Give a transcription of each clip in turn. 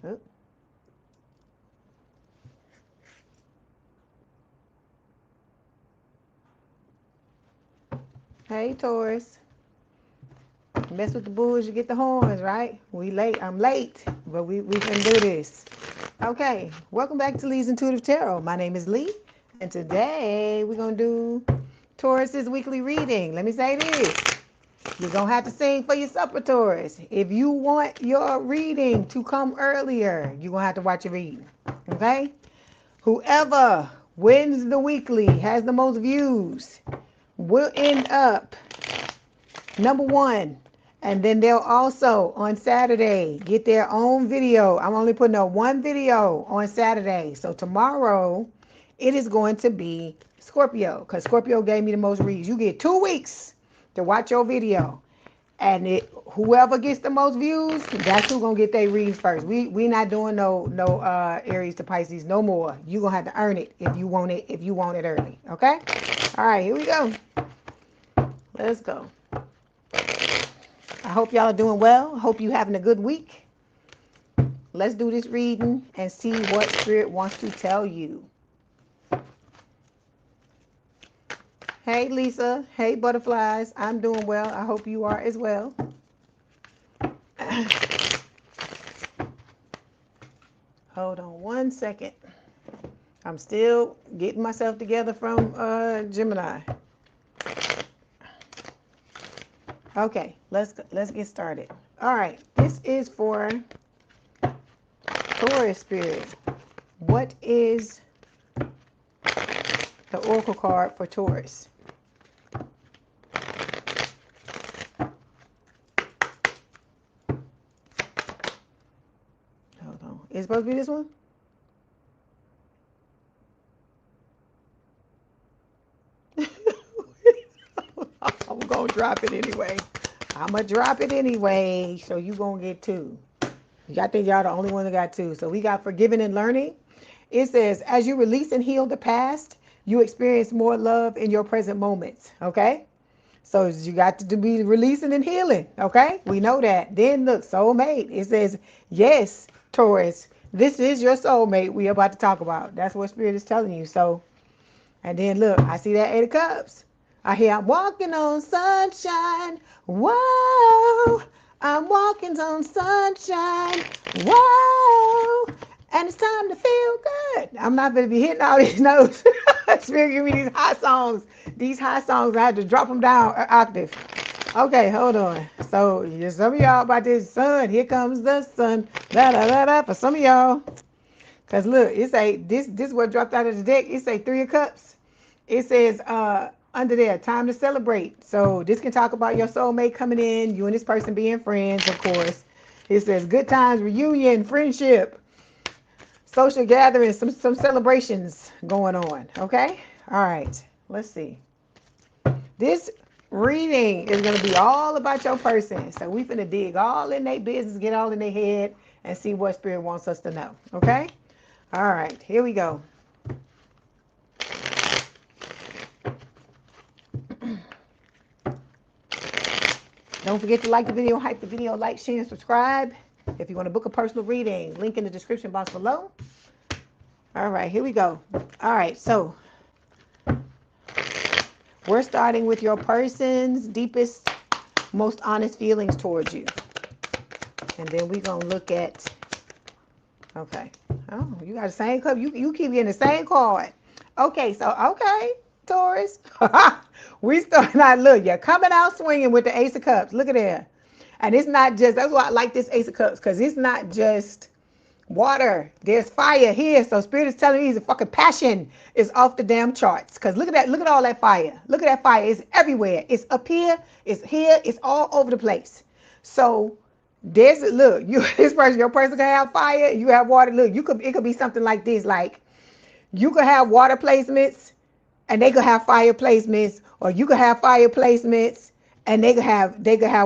Oh. Hey, Taurus. Mess with the bulls, you get the horns, right? We late. I'm late, but we can do this. Okay, welcome back to Leigh's Intuitive Tarot. My name is Leigh, and today we're going to do Taurus's weekly reading. Let me say this. You're going to have to sing for your supper, Taurus. If you want your reading to come earlier, you're going to have to watch your reading. Okay? Whoever wins the weekly, has the most views, will end up number one. And then they'll also on Saturday get their own video. I'm only putting up one video on Saturday. So tomorrow it is going to be Scorpio, because Scorpio gave me the most reads. You get 2 weeks to watch your video. And whoever gets the most views, that's who's gonna get their reads first. We not doing no Aries to Pisces no more. You gonna have to earn it if you want it early. Okay? All right, here we go. Let's go. I hope y'all are doing well. I hope you having a good week. Let's do this reading and see what Spirit wants to tell you. Hey, Lisa. Hey, butterflies. I'm doing well. I hope you are as well. Hold on one second. I'm still getting myself together from Gemini. Okay, let's get started. All right, this is for Taurus Spirit. What is the Oracle card for Taurus? Hold on. Is it supposed to be this one? I'm going to drop it anyway. I'm going to drop it anyway. So you going to get 2. I think y'all the only one that got 2. So we got forgiving and learning. It says, as you release and heal the past, you experience more love in your present moments. Okay? So you got to be releasing and healing. Okay? We know that. Then look, soulmate. It says, yes, Taurus, this is your soulmate we are about to talk about. That's what Spirit is telling you. So, and then look, I see that 8 of Cups. I hear I'm walking on sunshine. Whoa. I'm walking on sunshine. Whoa. And it's time to feel good. I'm not going to be hitting all these notes. Spirit give me these high songs. These high songs, I had to drop them down an octave. Okay, hold on. So, some of y'all about this sun. Here comes the sun. Da, da, da, da. For some of y'all. Because look, it say, this what dropped out of the deck. It say 3 of Cups. It says, under there, time to celebrate. So this can talk about your soulmate coming in, you and this person being friends, of course. It says good times, reunion, friendship, social gatherings, some celebrations going on. Okay? All right. Let's see. This reading is going to be all about your person. So we finna dig all in their business, get all in their head, and see what Spirit wants us to know. Okay? All right. Here we go. Don't forget to like the video, hype the video, like, share, and subscribe. If you want to book a personal reading, link in the description box below. All right, here we go. All right, so we're starting with your person's deepest, most honest feelings towards you. And then we're going to look at, okay. Oh, you got the same cup. You keep getting the same card. Okay, so, okay, Taurus. We starting out, look, you're coming out swinging with the Ace of Cups. Look at that. And it's not just, that's why I like this Ace of Cups, because it's not just water. There's fire here. So Spirit is telling me the fucking passion is off the damn charts. Because look at that. Look at all that fire. Look at that fire. It's everywhere. It's up here. It's here. It's all over the place. So there's, look, you, this person, your person can have fire. You have water. Look, it could be something like this. Like you could have water placements and they could have fire placements, or you could have fire placements and they could have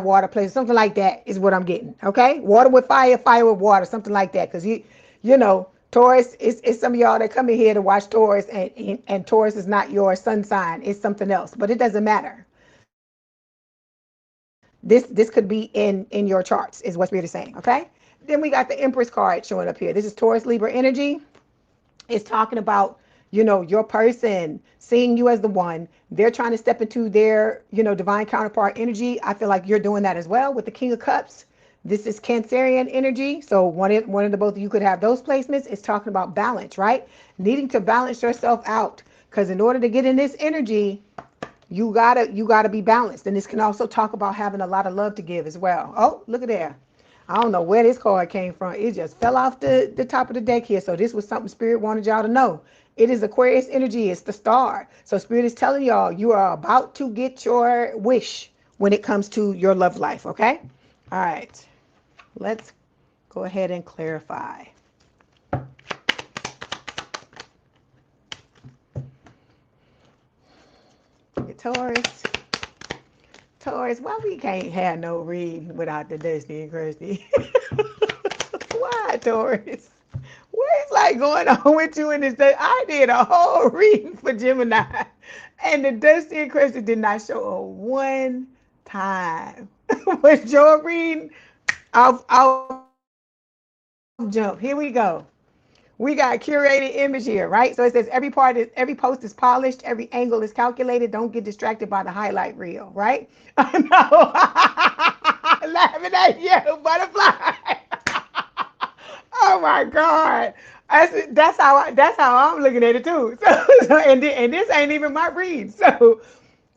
water placements. Something like that is what I'm getting. Okay, water with fire, fire with water, something like that. Because you know, Taurus, it's some of y'all that come in here to watch Taurus, and Taurus is not your sun sign. It's something else, but it doesn't matter. This could be in your charts, is what Spirit is saying. Okay, Then we got the Empress card showing up here. This is Taurus Libra energy. It's talking about, you know, your person seeing you as the one. They're trying to step into their, you know, divine counterpart energy. I feel like you're doing that as well with the King of Cups. This is Cancerian energy. So one of the both of you could have those placements. It's talking about balance, right? Needing to balance yourself out. Because in order to get in this energy, you gotta be balanced. And this can also talk about having a lot of love to give as well. Oh, look at there. I don't know where this card came from. It just fell off the top of the deck here. So this was something Spirit wanted y'all to know. It is Aquarius energy. It's the star. So Spirit is telling y'all you are about to get your wish when it comes to your love life, okay? All right. Let's go ahead and clarify. Taurus. Taurus, why we can't have no reading without the Dusty and Crusty? Why, Taurus? What is like going on with you in this day? I did a whole reading for Gemini, and the Dusty and Crusty did not show up one time. Was your reading? I'll jump. Here we go. We got curated image here, right? So it says every post is polished, every angle is calculated. Don't get distracted by the highlight reel, right? I know. Laughing at you, butterfly. Oh my God. That's how I'm looking at it too. And this ain't even my read. So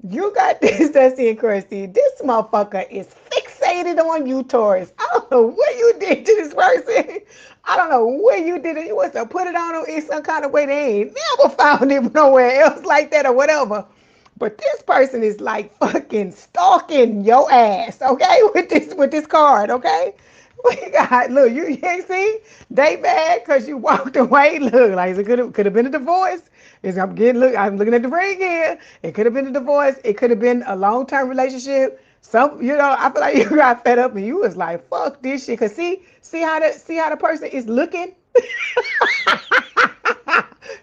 you got this Dusty and Crusty. This motherfucker is fixated on you, Taurus. I don't know what you did to this person. I don't know what you did. You must have put it on them in some kind of way. They ain't never found it nowhere else like that or whatever. But this person is like fucking stalking your ass, okay? With this card, okay? We got, look, you can't see? They mad because you walked away. Look, like it could have been a divorce. I'm looking at the ring here. It could have been a divorce. It could have been a long-term relationship. I feel like you got fed up and you was like, fuck this shit. Cause see how the person is looking?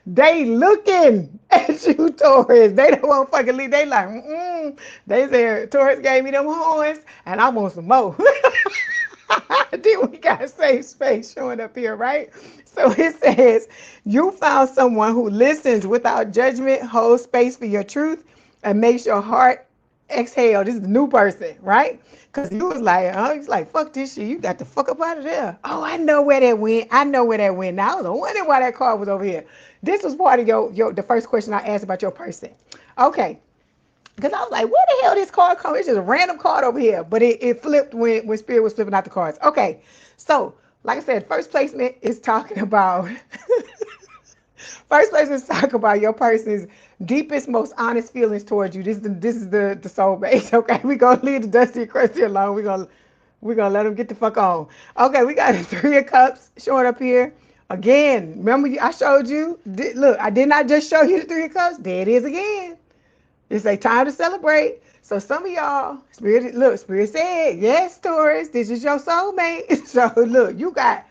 They looking at you, Taurus. They don't want to fucking leave. They like, They said, Taurus gave me them horns and I want some more. Then we got safe space showing up here, right? So it says, you found someone who listens without judgment, holds space for your truth, and makes your heart exhale. This is the new person, right? Because you was like, he's like, fuck this shit. You got the fuck up out of there. Oh, I know where that went. Now I was wondering why that card was over here. This was part of the first question I asked about your person. Okay. Because I was like, where the hell this card come? It's just a random card over here. But it flipped when Spirit was flipping out the cards. Okay. So, like I said, first placement is talking about your person's deepest, most honest feelings towards you. This is the soulmate. Okay. We're gonna leave the Dusty and Crusty alone. We're gonna let them get the fuck on. Okay, we got the Three of Cups showing up here. Again, remember I showed you? Look, I did not just show you the Three of Cups. There it is again. It's a time to celebrate. So some of y'all, Spirit said, yes, Taurus, this is your soulmate. So look, you got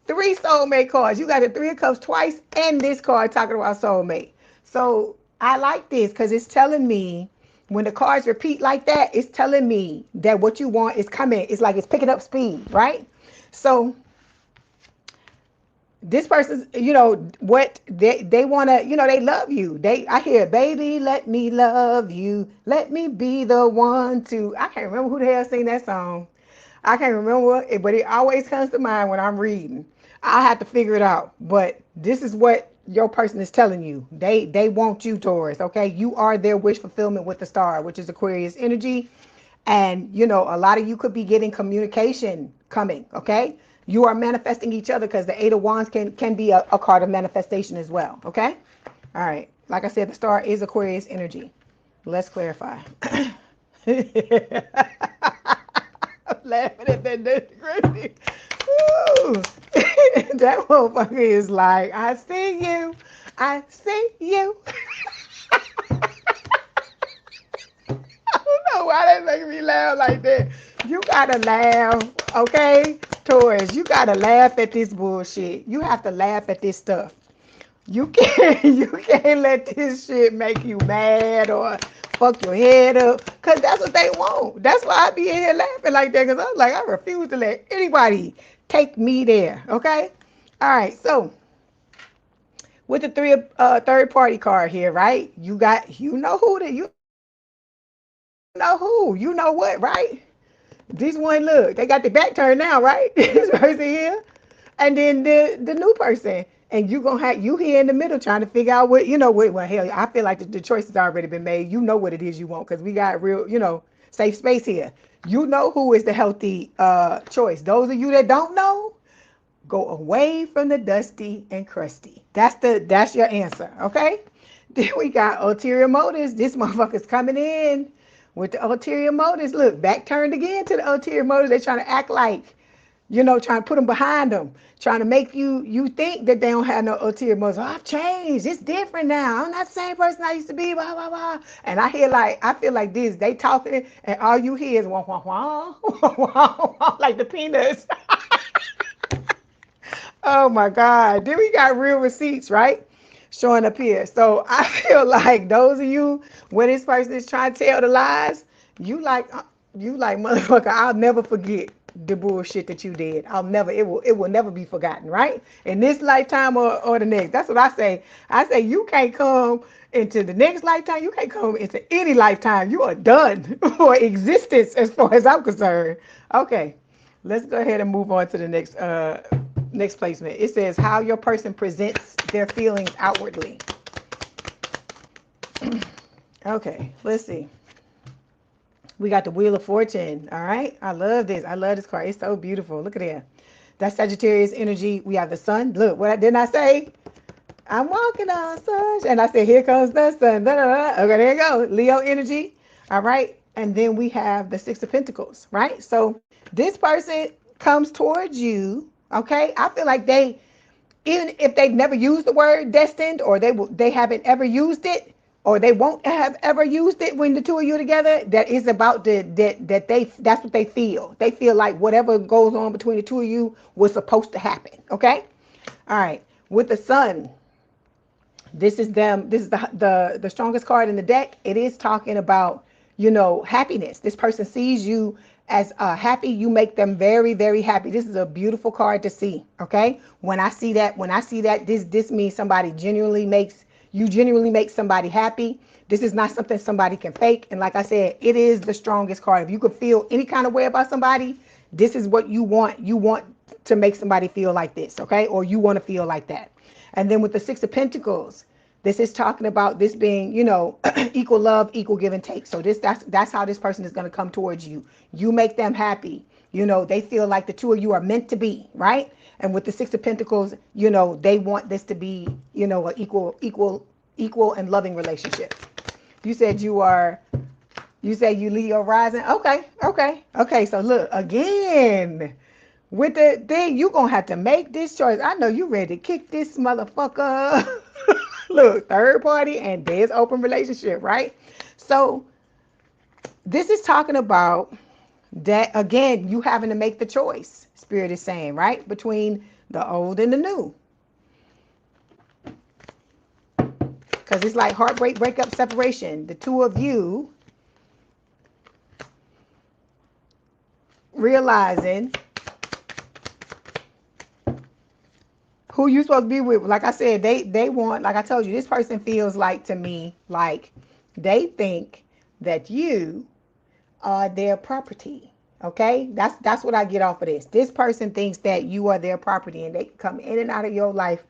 3 soulmate cards. You got the Three of Cups twice and this card talking about soulmate. So I like this because it's telling me when the cards repeat like that, it's telling me that what you want is coming. It's like it's picking up speed, right? So this person's, what they want to, they love you. I hear, baby, let me love you. Let me be the one to, I can't remember who the hell sing that song. I can't remember it, but it always comes to mind when I'm reading. I have to figure it out. But this is what your person is telling you. They want you, Taurus, okay? You are their wish fulfillment with the star, which is Aquarius energy. And, a lot of you could be getting communication coming, okay? You are manifesting each other because the Eight of Wands can be a card of manifestation as well, okay? All right. Like I said, the star is Aquarius energy. Let's clarify. I'm laughing at that dirty crazy. That motherfucker is like, I see you. I see you. I don't know why that making me laugh like that. You gotta laugh, okay? Taurus, you gotta laugh at this bullshit. You have to laugh at this stuff. You can't let this shit make you mad or fuck your head up. Cause that's what they want. That's why I be in here laughing like that. Cause I'm like, I refuse to let anybody take me there. Okay. All right. So with the third party card here, right? You got, you know who the, you know what, right? This one, look, they got the back turned now, right? This person here, and then the new person, and you gonna have you here in the middle trying to figure out what, what. Well, hell, I feel like the choice has already been made. You know what it is you want, because we got real, safe space here. You know who is the healthy choice. Those of you that don't know, go away from the dusty and crusty. That's your answer, okay? Then we got ulterior motives. This motherfucker's coming in with the ulterior motives. Look, back turned again to the ulterior motives. They're trying to act like, trying to put them behind them, trying to make you think that they don't have no ulterior motives. Oh, I've changed. It's different now. I'm not the same person I used to be. Blah blah blah. And I feel like this. They talking, and all you hear is wah wah wah wah wah wah, like the peanuts. Oh my God. Then we got real receipts, right? Showing up here. So I feel like those of you, when this person is trying to tell the lies, you like motherfucker, I'll never forget the bullshit that you did. It will never be forgotten, right? In this lifetime or the next. That's what I say. I say you can't come into the next lifetime. You can't come into any lifetime. You are done for existence as far as I'm concerned. Okay. Let's go ahead and move on to the next placement. It says how your person presents their feelings outwardly. Okay, let's see. We got the Wheel of Fortune. All right. I love this. I love this card. It's so beautiful. Look at that. That's Sagittarius energy. We have the sun. Look, what didn't I say? I'm walking on sun. And I said, here comes the sun. Da, da, da. Okay, there you go. Leo energy. All right. And then we have the Six of Pentacles, right? So this person comes towards you. Okay. I feel like even if they've never used the word destined, or they haven't ever used it, or they won't have ever used it when the two of you together, that is about that's what they feel. They feel like whatever goes on between the two of you was supposed to happen. Okay. All right. With the sun, this is the strongest card in the deck. It is talking about, happiness. This person sees you as happy. You make them very, very happy. This is a beautiful card to see. Okay. When I see that, this means somebody genuinely makes somebody happy. This is not something somebody can fake. And like I said, it is the strongest card. If you could feel any kind of way about somebody, this is what you want. You want to make somebody feel like this. Okay. Or you want to feel like that. And then with the Six of Pentacles, this is talking about this being, equal love, equal give and take. So that's how this person is going to come towards you. You make them happy. They feel like the two of you are meant to be, right? And with the Six of Pentacles, they want this to be, an equal and loving relationship. You said you Leo rising. Okay. So look, again, with the thing, you're going to have to make this choice. I know you ready to kick this motherfucker. Look, third party, and there's open relationship, right? So this is talking about that, again, you having to make the choice, Spirit is saying, right? Between the old and the new. Because it's like heartbreak, breakup, separation. The two of you realizing who you supposed to be with. Like I said, they want, like I told you, this person feels like, to me, like they think that you are their property. Okay, that's what I get off of this. This person thinks that you are their property, and they can come in and out of your life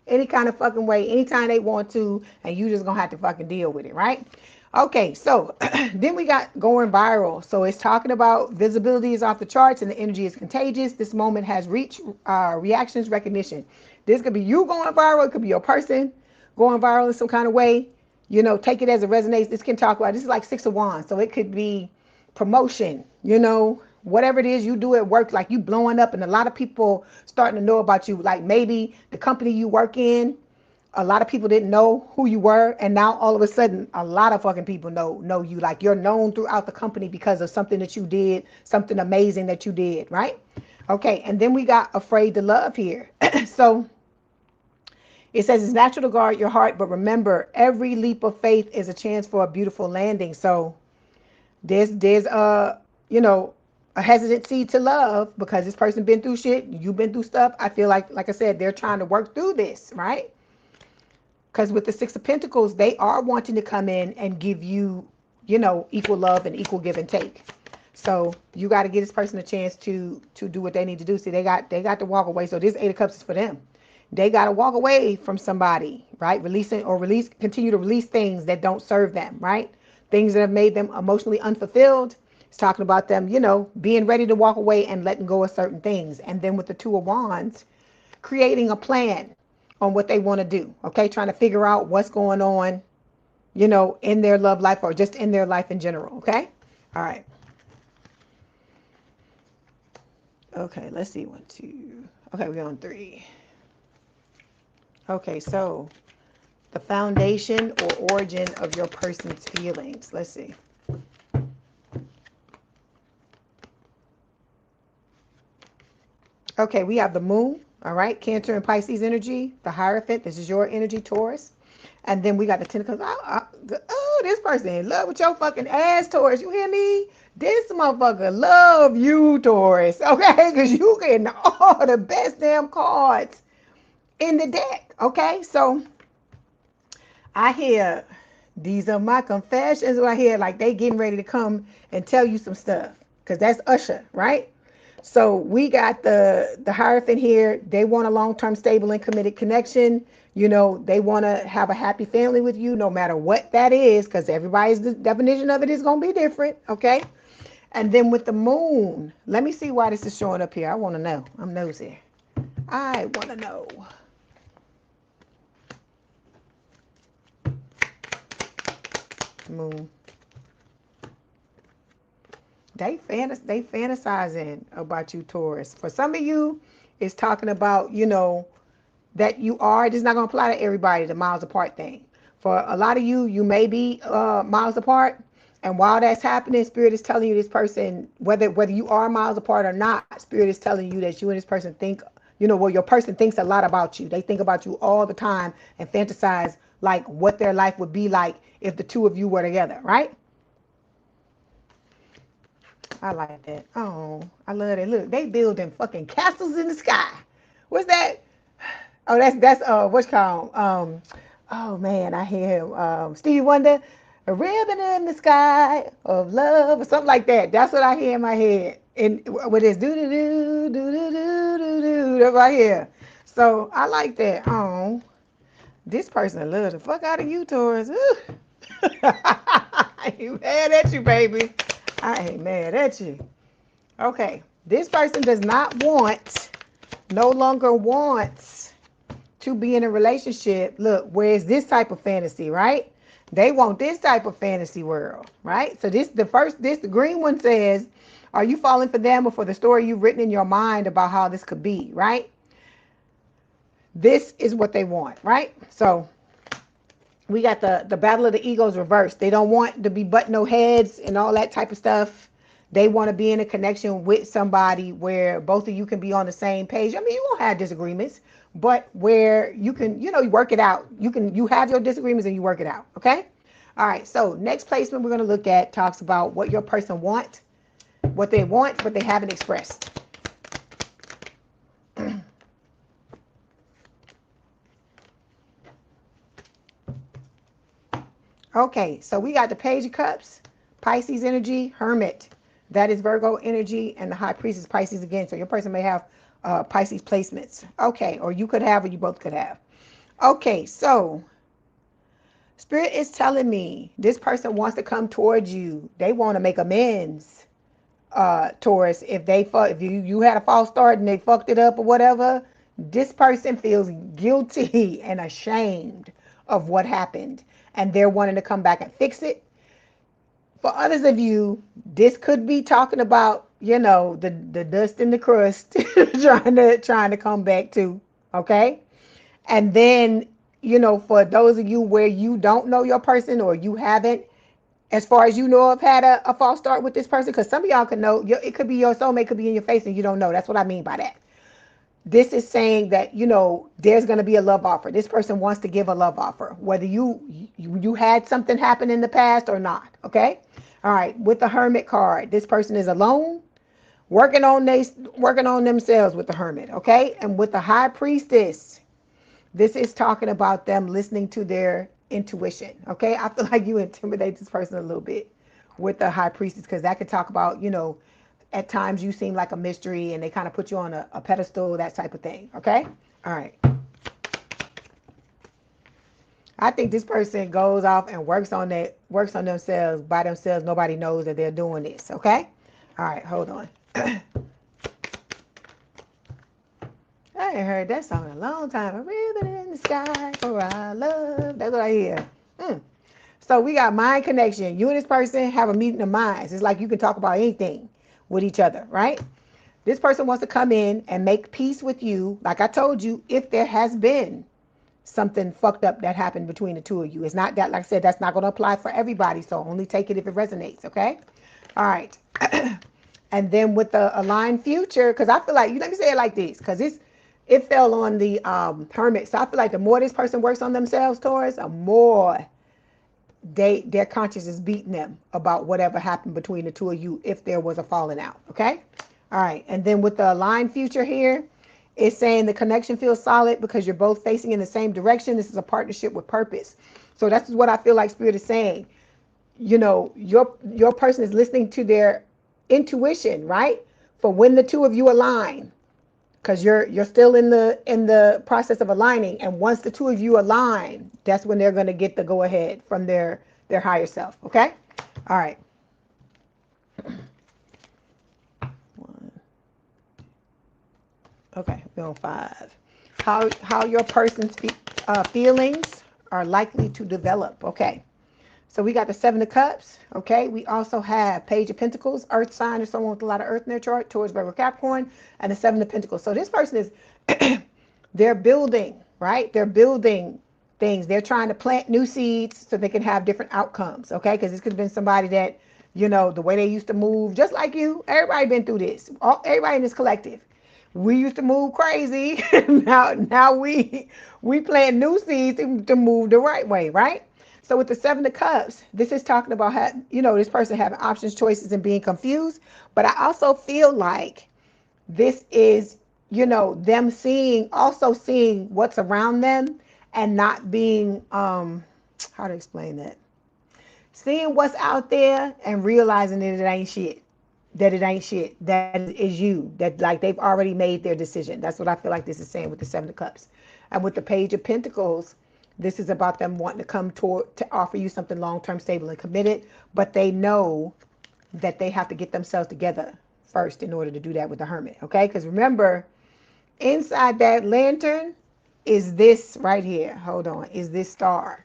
any kind of fucking way, anytime they want to, and you just gonna have to fucking deal with it, right? Okay, so then we got going viral. So it's talking about visibility is off the charts and the energy is contagious. This moment has reached reactions recognition. This could be you going viral. It could be your person going viral in some kind of way. Take it as it resonates. This can talk about, this is like Six of Wands. So it could be promotion, whatever it is you do at work, like you blowing up and a lot of people starting to know about you. Like maybe the company you work in, a lot of people didn't know who you were, and now all of a sudden a lot of fucking people know you. Like you're known throughout the company because of something that you did, something amazing that you did, right? Okay, and then we got afraid to love here. So it says it's natural to guard your heart, but remember, every leap of faith is a chance for a beautiful landing. So there's a hesitancy to love because this person been through shit, you've been through stuff. I feel like I said, they're trying to work through this, right? Because with the Six of Pentacles, they are wanting to come in and give you, you know, equal love and equal give and take. So you got to give this person a chance to do what they need to do. See, they got to walk away. So this Eight of Cups is for them. They got to walk away from somebody, right? Continue to release things that don't serve them, right? Things that have made them emotionally unfulfilled. It's talking about them, you know, being ready to walk away and letting go of certain things. And then with the Two of Wands, creating a plan on what they want to do, okay? Trying to figure out what's going on, you know, in their love life or just in their life in general, okay? All right. Okay, let's see. 1, 2. Okay, we're on 3. Okay, so the foundation or origin of your person's feelings. Let's see. Okay, we have the moon. All right, Cancer and Pisces energy, the Hierophant. This is your energy, Taurus. And then we got the Tentacles. Oh, this person in love with your fucking ass, Taurus. You hear me? This motherfucker love you, Taurus. Okay, because you getting all the best damn cards in the deck. Okay, so I hear these are my confessions. I hear like they getting ready to come and tell you some stuff because that's Usher, right? So we got the Hierophant here. They want a long-term, stable, and committed connection. You know, they want to have a happy family with you, no matter what that is, because everybody's definition of it is going to be different, okay? And then with the moon, let me see why this is showing up here. I want to know. I'm nosy. I want to know. Moon. They fantasizing about you, Taurus. For some of you, it's talking about, you know, that you are. This is not going to apply to everybody, the miles apart thing. For a lot of you, you may be miles apart. And while that's happening, Spirit is telling you this person, whether you are miles apart or not, Spirit is telling you that you and this person think, you know, well, your person thinks a lot about you. They think about you all the time and fantasize like what their life would be like if the two of you were together, right? I like that. Oh, I love that. Look, they building fucking castles in the sky. What's that? Oh, that's what's called. Oh man, I hear Stevie Wonder, a ribbon in the sky of love or something like that. That's what I hear in my head. And with this do do do do do do do do, that's right here. So I like that. Oh, this person loves the fuck out of you, Taurus. I ain't mad at you, baby. I ain't mad at you. Okay, this person does not want, no longer wants to be in a relationship. Look, where's this type of fantasy, right? They want this type of fantasy world, right? So the green one says, are you falling for them or for the story you've written in your mind about how this could be, right? This is what they want, right? So we got the battle of the egos reversed. They don't want to be butting no heads and all that type of stuff. They want to be in a connection with somebody where both of you can be on the same page. I mean, you won't have disagreements, but where you can, you know, you work it out. You have your disagreements and you work it out. Okay. All right. So next placement we're going to look at talks about what your person wants, what they want, but they haven't expressed. Okay, so we got the Page of Cups, Pisces energy, Hermit. That is Virgo energy, and the High Priestess Pisces again. So your person may have Pisces placements. Okay, or you could have, or you both could have. Okay, so Spirit is telling me this person wants to come towards you. They want to make amends, Taurus. If you had a false start and they fucked it up or whatever, this person feels guilty and ashamed of what happened. And they're wanting to come back and fix it. For others of you, this could be talking about, you know, the dust and the crust trying to come back to, okay? And then, you know, for those of you where you don't know your person or you haven't, as far as you know, have had a false start with this person, because some of y'all can know, it could be your soulmate, could be in your face and you don't know. That's what I mean by that. This is saying that, you know, there's going to be a love offer. This person wants to give a love offer, whether you had something happen in the past or not. Okay. All right. With the Hermit card, this person is alone. working on themselves with the Hermit, okay? And with the High Priestess, this is talking about them listening to their intuition, okay? I feel like you intimidate this person a little bit with the High Priestess, because that could talk about, you know, at times you seem like a mystery and they kind of put you on a pedestal, that type of thing, okay? All right. I think this person goes off and works on themselves by themselves. Nobody knows that they're doing this, okay? All right, hold on. I ain't heard that song in a long time. A ribbon in the sky for our love. That's what I hear. So we got mind connection. You and this person have a meeting of minds. It's like you can talk about anything with each other, right? This person wants to come in and make peace with you. Like I told you, if there has been something fucked up that happened between the two of you. It's not that, like I said, that's not going to apply for everybody. So only take it if it resonates, okay? All right. And then with the aligned future, because I feel like, let me say it like this, because it fell on the Hermit. So I feel like the more this person works on themselves, Taurus, the more their conscience is beating them about whatever happened between the two of you if there was a falling out, okay? All right. And then with the aligned future here, it's saying the connection feels solid because you're both facing in the same direction. This is a partnership with purpose. So that's what I feel like Spirit is saying. You know, your person is listening to their intuition, right? For when the two of you align, because you're still in the process of aligning. And once the two of you align, that's when they're going to get the go ahead from their higher self. Okay. All right. Okay, we're on 5. How your person's feelings are likely to develop. Okay, so we got the 7 of Cups. Okay, we also have Page of Pentacles, Earth sign, or someone with a lot of Earth in their chart, Taurus, Virgo, Capricorn, and the 7 of Pentacles. So this person is, they're building, right? They're building things. They're trying to plant new seeds so they can have different outcomes. Okay, because this could have been somebody that, you know, the way they used to move, just like you. Everybody been through this. Everybody in this collective. We used to move crazy. now we plant new seeds to move the right way, right? So with the 7 of Cups, this is talking about this person having options, choices, and being confused. But I also feel like this is, them seeing what's around them and not being how to explain that. Seeing what's out there and realizing that it ain't shit. That is you, that like they've already made their decision. That's what I feel like this is saying with the 7 of Cups. And with the Page of Pentacles, this is about them wanting to come to offer you something long-term, stable, and committed, but they know that they have to get themselves together first in order to do that with the Hermit, okay? Because remember, inside that lantern is this right here. Hold on, is this star.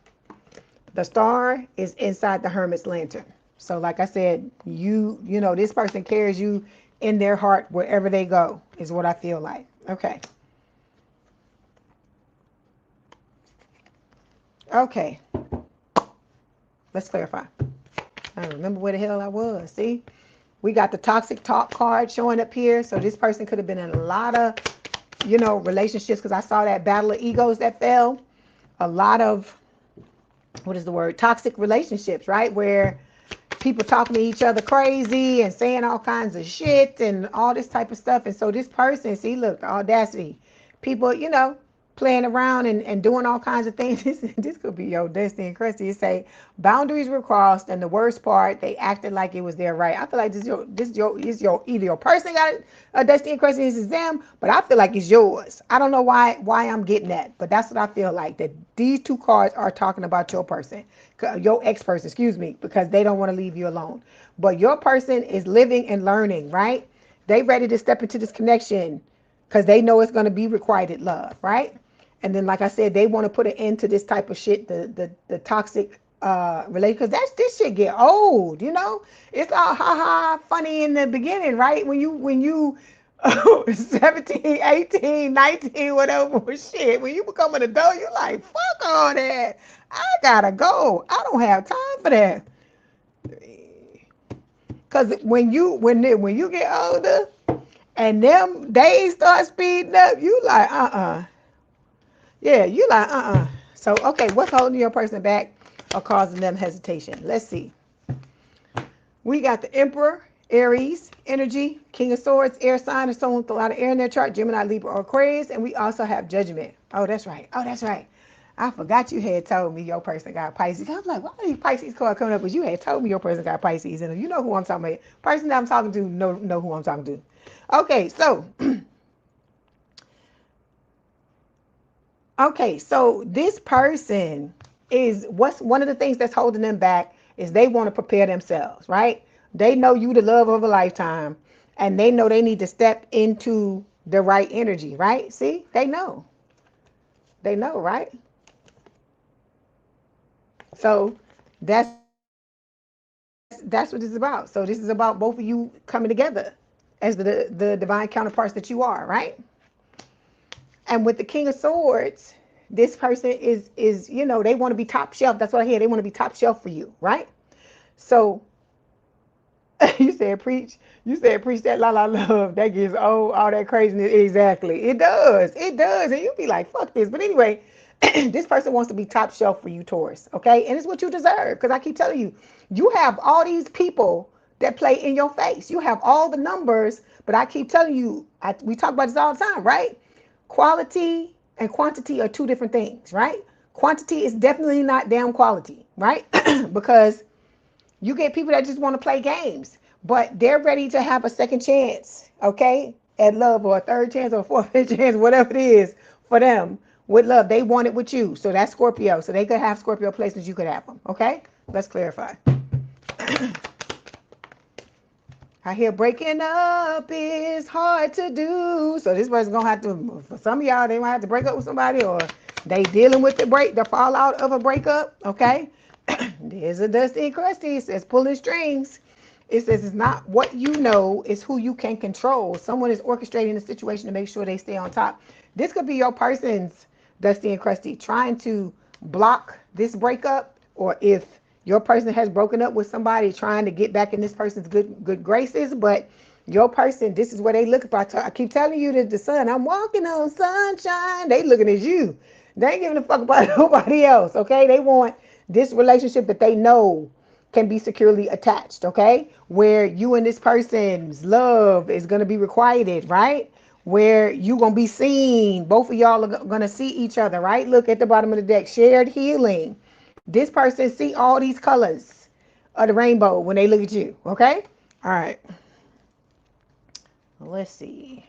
The star is inside the Hermit's lantern. So like I said, this person carries you in their heart wherever they go, is what I feel like. Okay. Okay. Let's clarify. I don't remember where the hell I was. See? We got the toxic talk card showing up here. So this person could have been in a lot of, relationships, because I saw that battle of egos that fell. A lot of, toxic relationships, right? Where people talking to each other crazy and saying all kinds of shit and all this type of stuff. And so this person, see, look, the audacity. People, playing around and doing all kinds of things. This could be your Destiny and Christy. You say boundaries were crossed, and the worst part, they acted like it was their right. I feel like either your person got a Destiny and Christy, this is them, but I feel like it's yours. I don't know why I'm getting that, but that's what I feel like. That these 2 cards are talking about your person, your ex-person, excuse me, because they don't want to leave you alone. But your person is living and learning, right? They ready to step into this connection because they know it's going to be requited love, right? And then, like I said, they want to put an end to this type of shit, the toxic relationship, because this shit get old, It's all funny in the beginning, right? When you 17, 18, 19, whatever shit. When you become an adult, you're like, fuck all that. I gotta go. I don't have time for that. Because when you get older and them days start speeding up, you like, Yeah, you like, So, okay, what's holding your person back or causing them hesitation? Let's see. We got the Emperor Aries energy, King of Swords, air sign, or someone with a lot of air in their chart, Gemini, Libra, or Aquarius. And we also have Judgment. Oh, that's right. Oh, that's right. I forgot you had told me your person got Pisces. I was like, why are these Pisces cards coming up? But you had told me your person got Pisces. And you know who I'm talking about. Person that I'm talking to know who I'm talking to. Okay, so okay, so this person is what's one of the things that's holding them back is they want to prepare themselves, right? They know you the love of a lifetime, and they know they need to step into the right energy, right? See, they know, right? So that's what this is about. So this is about both of you coming together as the divine counterparts that you are, right? And with the King of Swords, this person is they want to be top shelf. That's what I hear. They want to be top shelf for you, right? So you said preach. You said preach that la la love. That gives all that craziness. Exactly. It does. It does. And you'll be like, fuck this. But anyway, this person wants to be top shelf for you, Taurus. Okay? And it's what you deserve. Because I keep telling you, you have all these people that play in your face. You have all the numbers, but I keep telling you, we talk about this all the time, right? Quality and quantity are two different things, right? Quantity is definitely not damn quality, right? Because you get people that just want to play games, but they're ready to have a second chance, okay? At love, or a third chance, or a fourth chance, whatever it is for them with love. They want it with you. So that's Scorpio. So they could have Scorpio placements, you could have them, okay? Let's clarify. I hear breaking up is hard to do. So this person's gonna have to, for some of y'all, they might have to break up with somebody, or they dealing with the fallout of a breakup, okay? There's a Dusty and Crusty. It says pulling strings. It says it's not what you know, it's who you can control. Someone is orchestrating the situation to make sure they stay on top. This could be your person's Dusty and Crusty trying to block this breakup, or if your person has broken up with somebody trying to get back in this person's good graces, but your person, this is where they looking for. I keep telling you that the sun, I'm walking on sunshine. They looking at you. They ain't giving a fuck about nobody else, okay? They want this relationship that they know can be securely attached, okay? Where you and this person's love is going to be requited, right? Where you going to be seen. Both of y'all are going to see each other, right? Look at the bottom of the deck. Shared healing. This person see all these colors of the rainbow when they look at you, okay? All right. Let's see.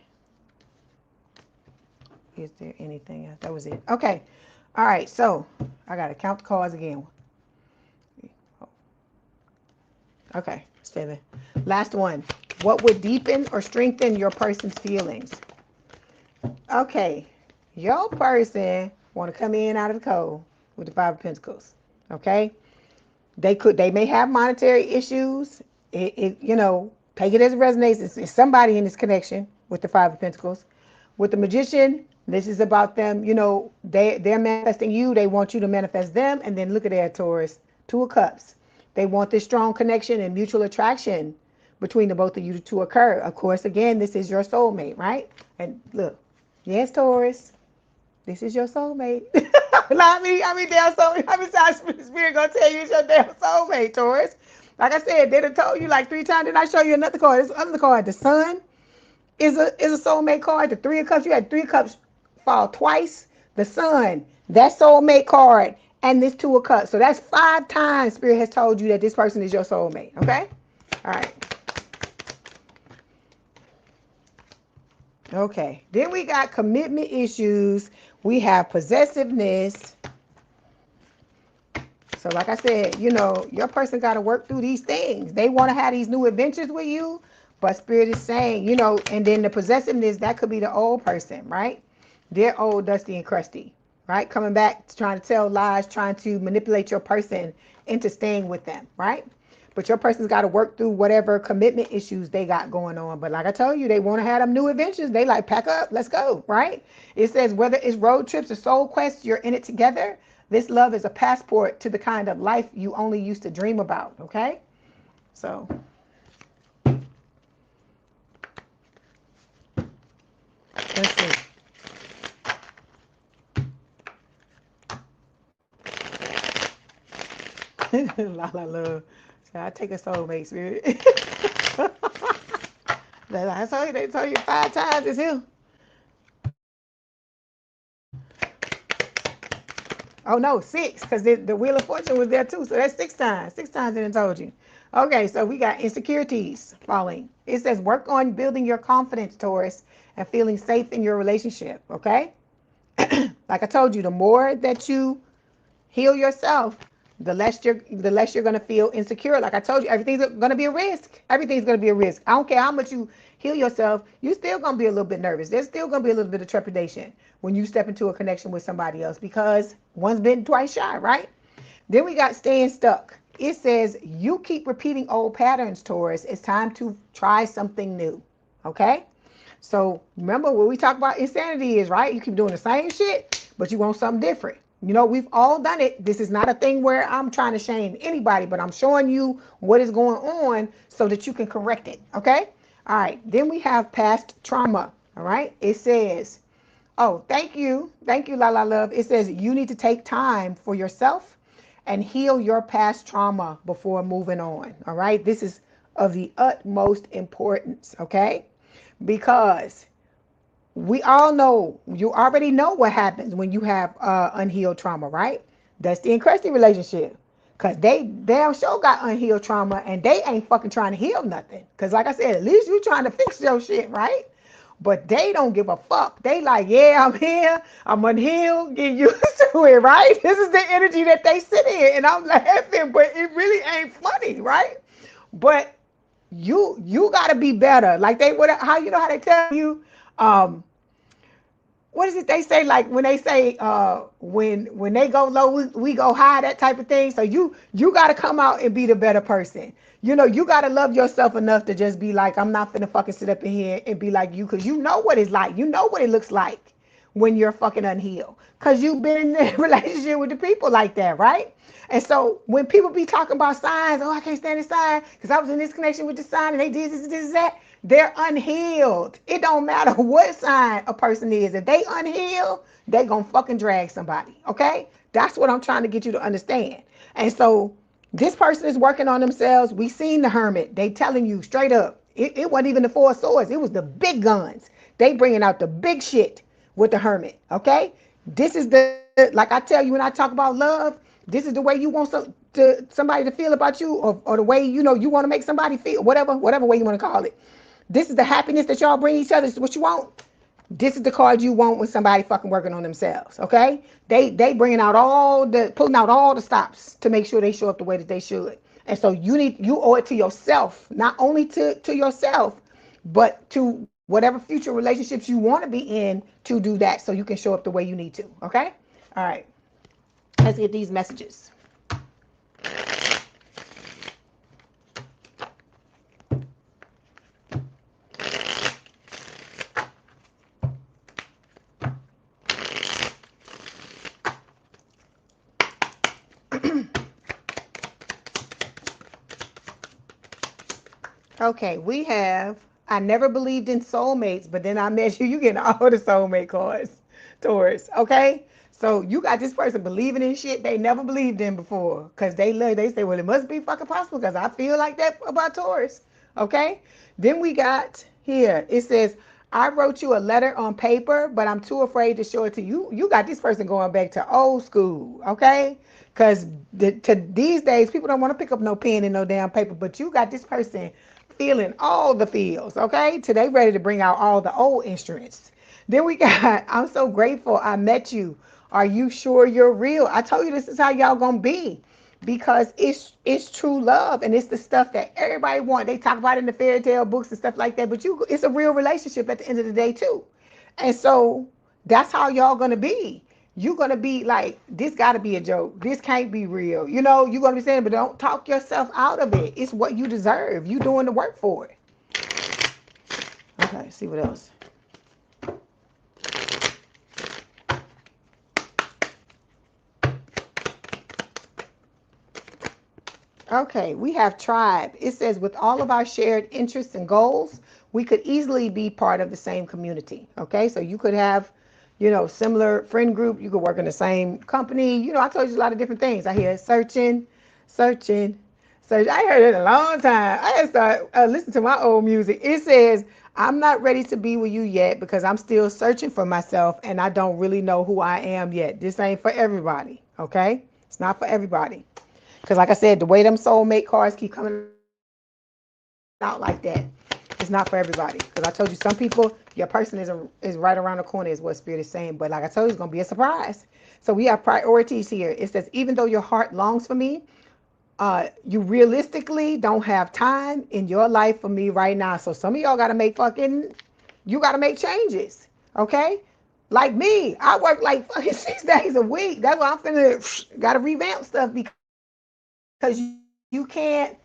Is there anything else? That was it. Okay. All right. So I got to count the cards again. Okay. Seven. Last one. What would deepen or strengthen your person's feelings? Okay. Your person want to come in out of the cold with the Five of Pentacles. Okay. They may have monetary issues. Take it as it resonates. It's somebody in this connection with the Five of Pentacles. With the Magician, this is about them, they're manifesting you. They want you to manifest them. And then look at that, Taurus. Two of Cups. They want this strong connection and mutual attraction between the both of you to occur. Of course, again, this is your soulmate, right? And look, yes, Taurus, this is your soulmate. I mean, damn soulmate. How many times Spirit gonna tell you it's your damn soulmate, Taurus? Like I said, they done told you like 3 times. Didn't I show you another card? This other card, the Sun, is a soulmate card. The Three of Cups, you had 3 cups fall twice. The Sun, that soulmate card, and this Two of Cups. So that's 5 times Spirit has told you that this person is your soulmate. Okay? All right. Okay. Then we got commitment issues. We have possessiveness. So like I said, your person got to work through these things. They want to have these new adventures with you, but Spirit is saying, and then the possessiveness, that could be the old person, right? They're old, dusty, and crusty, right? Coming back, trying to tell lies, trying to manipulate your person into staying with them, right? But your person's got to work through whatever commitment issues they got going on. But like I told you, they want to have them new adventures. They like, pack up, let's go, right? It says whether it's road trips or soul quests, you're in it together. This love is a passport to the kind of life you only used to dream about, okay? So. Let's see. La la love. So I take a soulmate, Spirit. I told you, they told you 5 times it's him. Oh no, 6, because the Wheel of Fortune was there too. So that's 6 times. 6 times it told you. Okay, so we got insecurities falling. It says work on building your confidence, Taurus, and feeling safe in your relationship. Okay? Like I told you, the more that you heal yourself, the less you're gonna feel insecure. Like I told you, everything's gonna be a risk. Everything's gonna be a risk. I don't care how much you heal yourself, you still gonna be a little bit nervous. There's still gonna be a little bit of trepidation when you step into a connection with somebody else because once bitten, twice shy, right? Then we got staying stuck. It says you keep repeating old patterns, Taurus. It's time to try something new. Okay? So remember what we talk about insanity is, right? You keep doing the same shit, but you want something different. You know, we've all done it. This is not a thing where I'm trying to shame anybody, but I'm showing you what is going on so that you can correct it. Okay? All right. Then we have past trauma. All right. It says, oh, thank you. Thank you, La La Love. It says you need to take time for yourself and heal your past trauma before moving on. All right. This is of the utmost importance. Okay? Because we all know, you already know what happens when you have unhealed trauma, right? That's the incresting relationship. Because they damn sure got unhealed trauma and they ain't fucking trying to heal nothing. Because like I said, at least you trying to fix your shit, right? But they don't give a fuck. They like, yeah, I'm here. I'm unhealed. Get used to it, right? This is the energy that they sit in. And I'm laughing, but it really ain't funny, right? But you gotta be better. Like how you know how they tell you, um, what is it they say? Like when they say, when they go low, we go high, that type of thing. So you gotta come out and be the better person. You know, you gotta love yourself enough to just be like, I'm not finna fucking sit up in here and be like you, because you know what it's like. You know what it looks like when you're fucking unhealed, because you've been in a relationship with the people like that, right? And so when people be talking about signs, oh, I can't stand this sign because I was in this connection with the sign and they did this, that, they're unhealed. It don't matter what sign a person is. If they unhealed, they gonna fucking drag somebody, okay? That's what I'm trying to get you to understand. And so this person is working on themselves. We seen the Hermit. They telling you straight up, it wasn't even the 4 swords. It was the big guns. They bringing out the big shit with the Hermit, okay? This is like I tell you when I talk about love, this is the way you want somebody to feel about you, or the way, you know, you want to make somebody feel, whatever way you want to call it. This is the happiness that y'all bring each other. This is what you want. This is the card you want when somebody fucking working on themselves, okay? They bringing out pulling out all the stops to make sure they show up the way that they should. And so you owe it to yourself, not only to yourself, but to whatever future relationships you want to be in, to do that so you can show up the way you need to, okay? All right, let's get these messages. Okay, we have, I never believed in soulmates, but then I met you. You getting all the soulmate cards, Taurus. Okay, so you got this person believing in shit they never believed in before, because they say, well, it must be fucking possible because I feel like that about Taurus. Okay, then we got here, it says, I wrote you a letter on paper, but I'm too afraid to show it to you. You got this person going back to old school, okay? Because these days, people don't want to pick up no pen and no damn paper, but you got this person feeling all the feels, okay? Today ready to bring out all the old instruments. Then we got, I'm so grateful I met you. Are you sure you're real? I told you this is how y'all gonna be, because it's true love, and it's the stuff that everybody want. They talk about it in the fairy tale books and stuff like that, but it's a real relationship at the end of the day too. And so that's how y'all gonna be. You're gonna be like, this gotta be a joke. This can't be real. You know, you're gonna be saying, but don't talk yourself out of it. It's what you deserve. You doing the work for it. Okay, see what else. Okay, we have tribe. It says, with all of our shared interests and goals, we could easily be part of the same community. Okay, so you could have, you know, similar friend group. You could work in the same company. You know, I told you a lot of different things. I hear searching, So I heard it a long time. I had started listening to my old music. It says, I'm not ready to be with you yet because I'm still searching for myself and I don't really know who I am yet. This ain't for everybody, okay? It's not for everybody. Because like I said, the way them soulmate cards keep coming out like that, it's not for everybody. Because I told you, some people, your person is right around the corner is what Spirit is saying. But like I told you, it's going to be a surprise. So we have priorities here. It says, even though your heart longs for me, you realistically don't have time in your life for me right now. So some of y'all got to you got to make changes. Okay? Like me, I work like fucking 6 days a week. That's why I'm finna, got to revamp stuff because you can't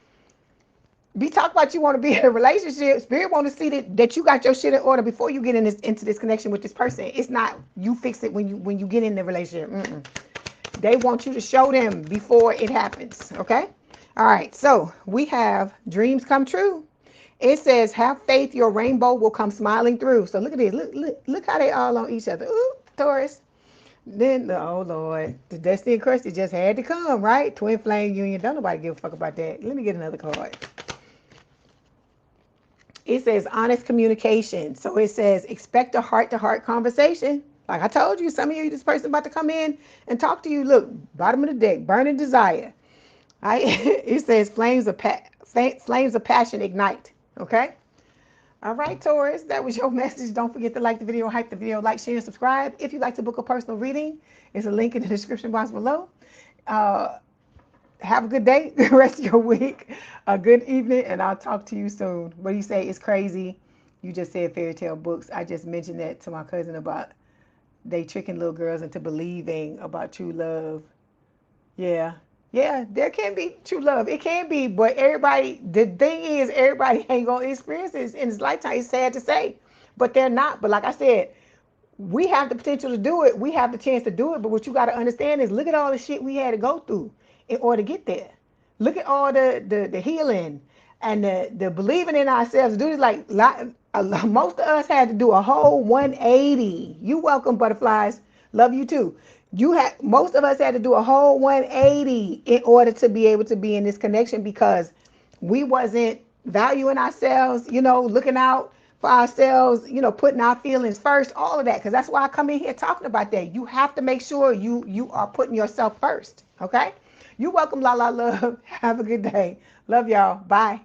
be talking about you want to be in a relationship. Spirit want to see that you got your shit in order before you get into this connection with this person. It's not you fix it when you get in the relationship. Mm-mm. They want you to show them before it happens. Okay. All right. So we have dreams come true. It says, have faith, your rainbow will come smiling through. So look at this. Look how they all on each other. Ooh, Taurus. Then, oh Lord, the Destiny and Kirsty just had to come, right? Twin Flame Union. Don't nobody give a fuck about that. Let me get another card. It says honest communication. So it says expect a heart-to-heart conversation. Like I told you, some of you, this person about to come in and talk to you. Look, bottom of the deck, burning desire. It says flames of passion ignite. Okay. All right, Taurus, that was your message. Don't forget to like the video, hype the video, like, share, and subscribe. If you'd like to book a personal reading, there's a link in the description box below. Uh, have a good day, the rest of your week, a good evening, and I'll talk to you soon. What do you say? It's crazy. You just said fairy tale books. I just mentioned that to my cousin about they tricking little girls into believing about true love. Yeah. Yeah, there can be true love. It can be, but the thing is, everybody ain't going to experience this in his lifetime. It's sad to say, but they're not. But like I said, we have the potential to do it. We have the chance to do it. But what you got to understand is look at all the shit we had to go through in order to get there. Look at all the healing and the believing in ourselves. Do this most of us had to do a whole 180. You welcome, butterflies. Love you too. Most of us had to do a whole 180 in order to be able to be in this connection because we wasn't valuing ourselves, looking out for ourselves, putting our feelings first, all of that. Because that's why I come in here talking about that. You have to make sure you are putting yourself first. Okay? You're welcome, La La Love. Have a good day. Love y'all. Bye.